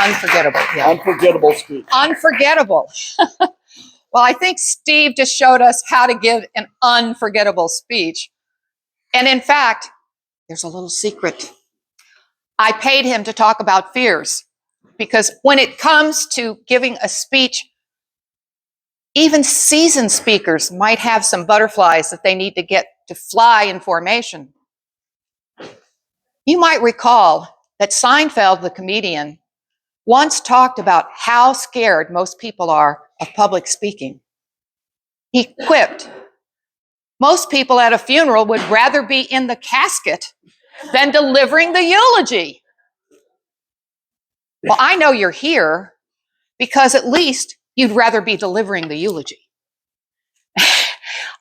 Unforgettable. Yeah. Unforgettable speech. Unforgettable. Well, I think Steve just showed us how to give an unforgettable speech. And in fact, there's a little secret. I paid him to talk about fears because when it comes to giving a speech, even seasoned speakers might have some butterflies that they need to get to fly in formation. You might recall that Seinfeld, the comedian, once talked about how scared most people are of public speaking. He quipped, most people at a funeral would rather be in the casket than delivering the eulogy. Well, I know you're here because at least you'd rather be delivering the eulogy.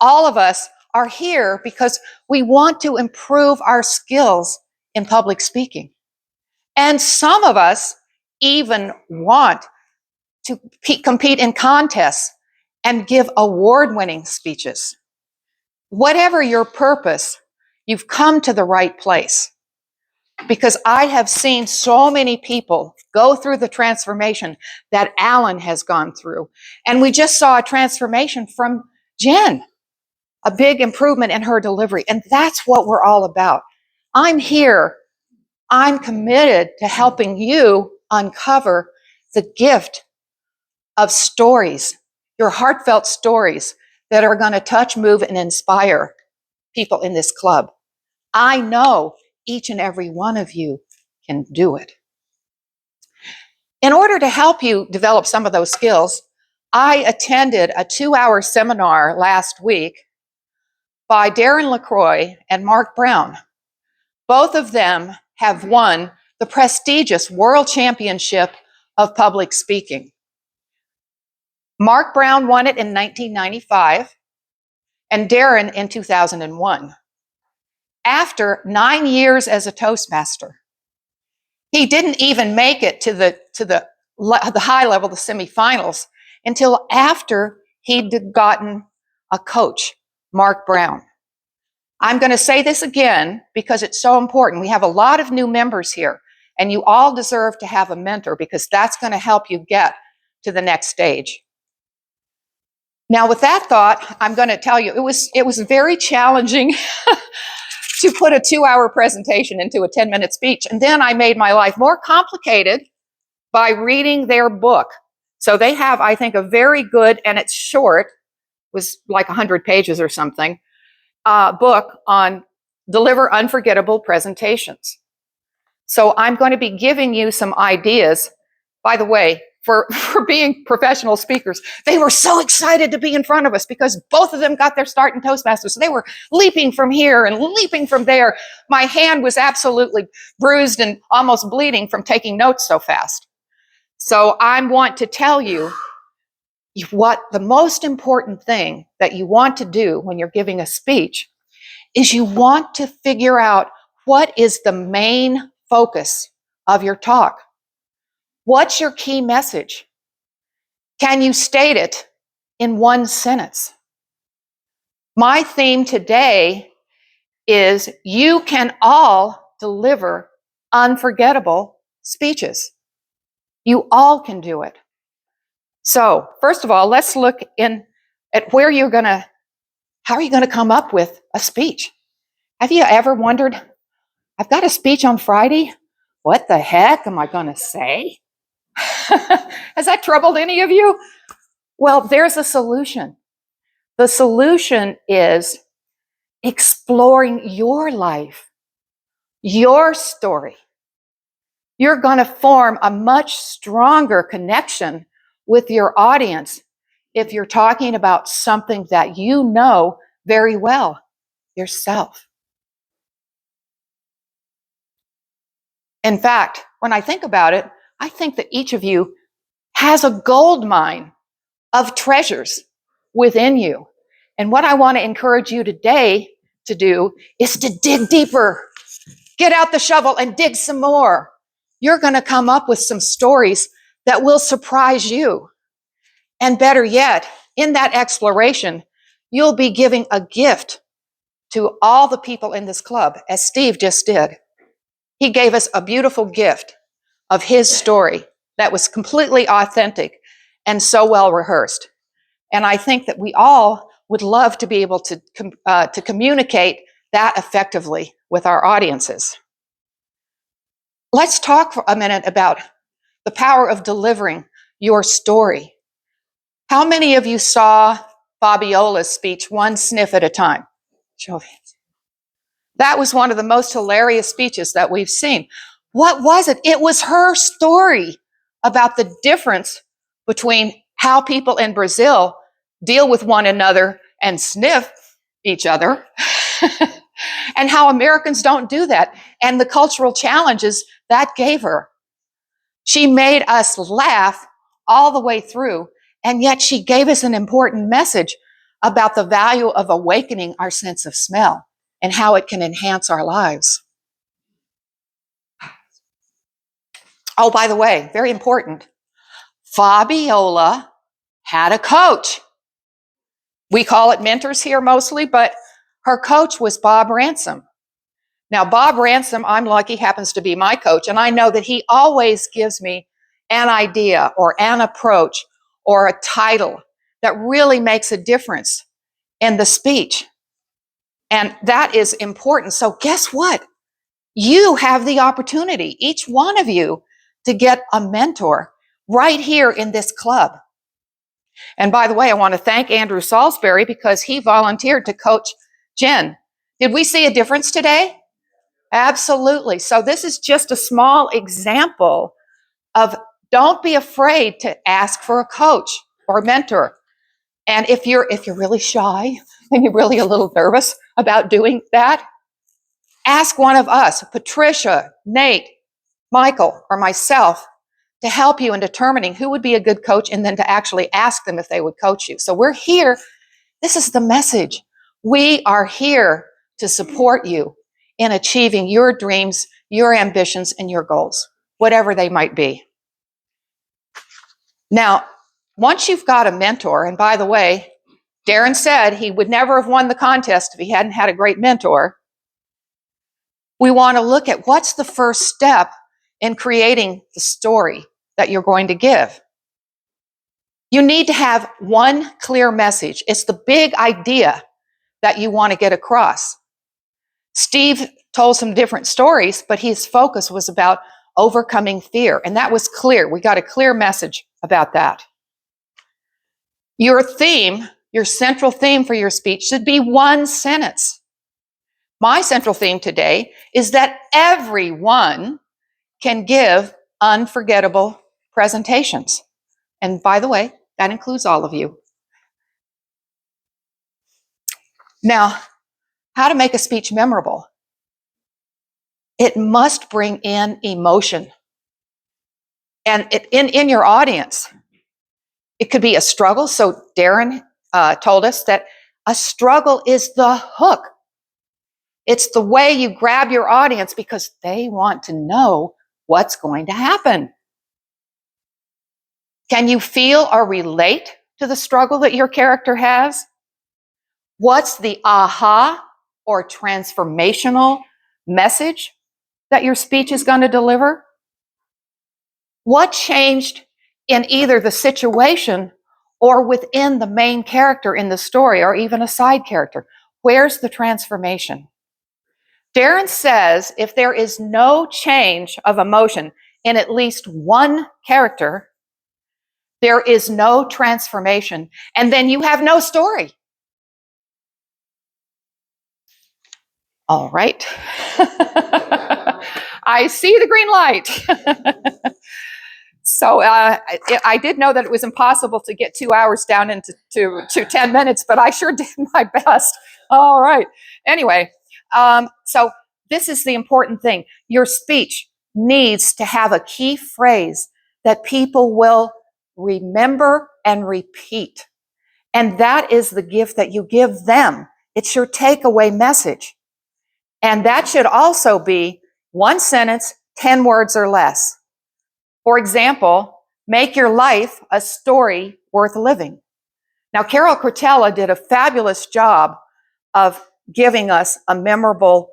All of us are here because we want to improve our skills in public speaking. And some of us even want to compete in contests and give award-winning speeches. Whatever your purpose, you've come to the right place. Because I have seen so many people go through the transformation that Alan has gone through. And we just saw a transformation from Jen, a big improvement in her delivery. And that's what we're all about. I'm here. I'm committed to helping you uncover the gift of stories, your heartfelt stories that are going to touch, move, and inspire people in this club. I know each and every one of you can do it. In order to help you develop some of those skills, I attended a 2-hour seminar last week by Darren LaCroix and Mark Brown. Both of them have won the prestigious World Championship of Public Speaking. Mark Brown won it in 1995 and Darren in 2001. After 9 years as a Toastmaster, he didn't even make it to the high level, the semifinals, until after he'd gotten a coach, Mark Brown. I'm going to say this again because it's so important. We have a lot of new members here, and you all deserve to have a mentor because that's going to help you get to the next stage. Now, with that thought, I'm going to tell you, it was very challenging to put a 2-hour presentation into a 10-minute speech. And then I made my life more complicated by reading their book. So they have, I think, a very good, and it's short, was like 100 pages or something, book on deliver unforgettable presentations. So I'm going to be giving you some ideas. By the way, for being professional speakers, they were so excited to be in front of us because both of them got their start in Toastmasters. So they were leaping from here and leaping from there. My hand was absolutely bruised and almost bleeding from taking notes so fast. So I want to tell you what the most important thing that you want to do when you're giving a speech is you want to figure out what is the main focus of your talk. What's your key message? Can you state it in one sentence? My theme today is you can all deliver unforgettable speeches. You all can do it. So, first of all, let's look at how are you going to come up with a speech? Have you ever wondered, I've got a speech on Friday. What the heck am I going to say? Has that troubled any of you? Well, there's a solution. The solution is exploring your life, your story. You're going to form a much stronger connection with your audience if you're talking about something that you know very well, yourself. In fact, when I think about it, I think that each of you has a gold mine of treasures within you. And what I want to encourage you today to do is to dig deeper. Get out the shovel and dig some more. You're going to come up with some stories that will surprise you. And better yet, in that exploration, you'll be giving a gift to all the people in this club, as Steve just did. He gave us a beautiful gift of his story. that was completely authentic and so well rehearsed. And I think that we all would love to be able to communicate that effectively with our audiences. Let's talk for a minute about the power of delivering your story. How many of you saw Fabiola's speech, One Sniff at a Time? Show of hands. That was one of the most hilarious speeches that we've seen. What was it? It was her story about the difference between how people in Brazil deal with one another and sniff each other and how Americans don't do that, and the cultural challenges that gave her. She made us laugh all the way through, and yet she gave us an important message about the value of awakening our sense of smell and how it can enhance our lives. Oh, by the way, very important, Fabiola had a coach. We call it mentors here mostly, but her coach was Bob Ransom. Now, Bob Ransom, I'm lucky, happens to be my coach, and I know that he always gives me an idea or an approach or a title that really makes a difference in the speech. And that is important. So guess what? You have the opportunity, each one of you, to get a mentor right here in this club. And by the way, I want to thank Andrew Salisbury because he volunteered to coach Jen. Did we see a difference today? Absolutely. So this is just a small example of don't be afraid to ask for a coach or a mentor. And if you're really shy and you're really a little nervous about doing that, ask one of us, Patricia, Nate, Michael, or myself, to help you in determining who would be a good coach and then to actually ask them if they would coach you. So we're here. This is the message. We are here to support you in achieving your dreams, your ambitions, and your goals, whatever they might be. Now, once you've got a mentor, and by the way, Darren said he would never have won the contest if he hadn't had a great mentor. We want to look at what's the first step in creating the story that you're going to give. You need to have one clear message. It's the big idea that you want to get across. Steve told some different stories, but his focus was about overcoming fear, and that was clear. We got a clear message about that. Your theme, your central theme for your speech should be one sentence. My central theme today is that everyone can give unforgettable presentations. And by the way, that includes all of you. Now, how to make a speech memorable? It must bring in emotion. And in your audience, it could be a struggle. So Darren told us that a struggle is the hook. It's the way you grab your audience because they want to know what's going to happen. Can you feel or relate to the struggle that your character has? What's the aha or transformational message that your speech is going to deliver? What changed in either the situation or within the main character in the story, or even a side character? Where's the transformation? Darren says if there is no change of emotion in at least one character, there is no transformation, and then you have no story. All right. I see the green light. So I did know that it was impossible to get 2 hours down into to 10 minutes, but I sure did my best. All right. Anyway, so this is the important thing. Your speech needs to have a key phrase that people will remember and repeat. And that is the gift that you give them. It's your takeaway message. And that should also be one sentence, 10 words or less. For example, make your life a story worth living. Now, Carol Cortella did a fabulous job of giving us a memorable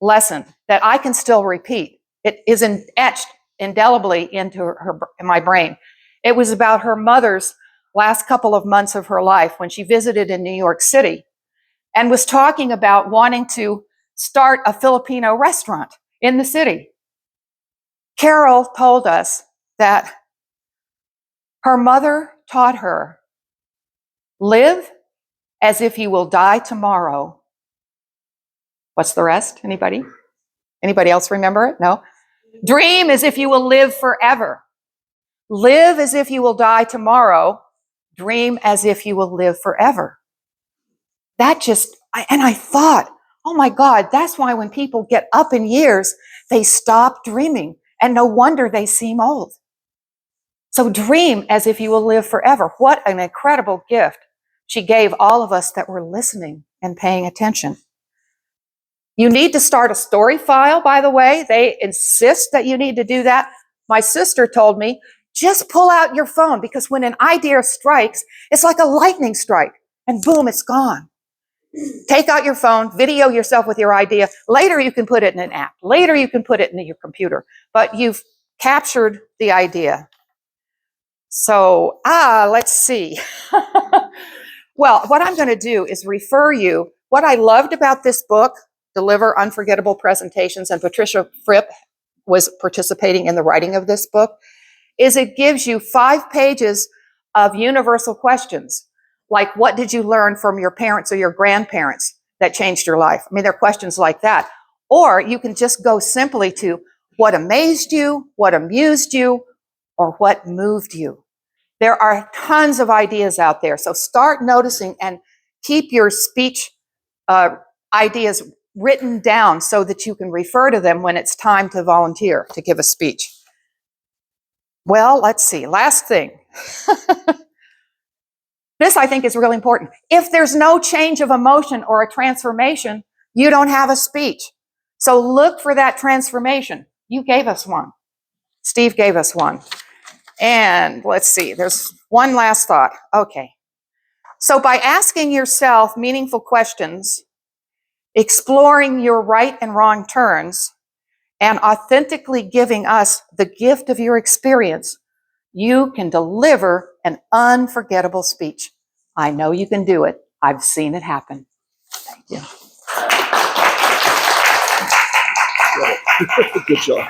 lesson that I can still repeat. It is etched indelibly into my brain. It was about her mother's last couple of months of her life when she visited in New York City and was talking about wanting to start a Filipino restaurant in the city. Carol told us that her mother taught her, live as if you will die tomorrow. What's the rest? Anybody? Anybody else remember it? No? Dream as if you will live forever. Live as if you will die tomorrow. Dream as if you will live forever. That just, and I thought, oh my God, that's why when people get up in years, they stop dreaming. And no wonder they seem old. So dream as if you will live forever. What an incredible gift she gave all of us that were listening and paying attention. You need to start a story file, by the way. They insist that you need to do that. My sister told me, just pull out your phone, because when an idea strikes, it's like a lightning strike, and boom, it's gone. Take out your phone, video yourself with your idea. Later, you can put it in an app. Later, you can put it in your computer. But you've captured the idea. So, let's see. Well, what I'm going to do is refer you. What I loved about this book, Deliver Unforgettable Presentations, and Patricia Fripp was participating in the writing of this book, is it gives you 5 pages of universal questions. Like, what did you learn from your parents or your grandparents that changed your life? I mean, there are questions like that. Or you can just go simply to what amazed you, what amused you, or what moved you. There are tons of ideas out there. So start noticing and keep your speech ideas written down so that you can refer to them when it's time to volunteer to give a speech. Well, let's see. Last thing. This, I think, is really important. If there's no change of emotion or a transformation, you don't have a speech. So look for that transformation. You gave us one. Steve gave us one. And let's see, there's one last thought. Okay. So by asking yourself meaningful questions, exploring your right and wrong turns, and authentically giving us the gift of your experience, you can deliver an unforgettable speech. I know you can do it. I've seen it happen. Thank you. Good job.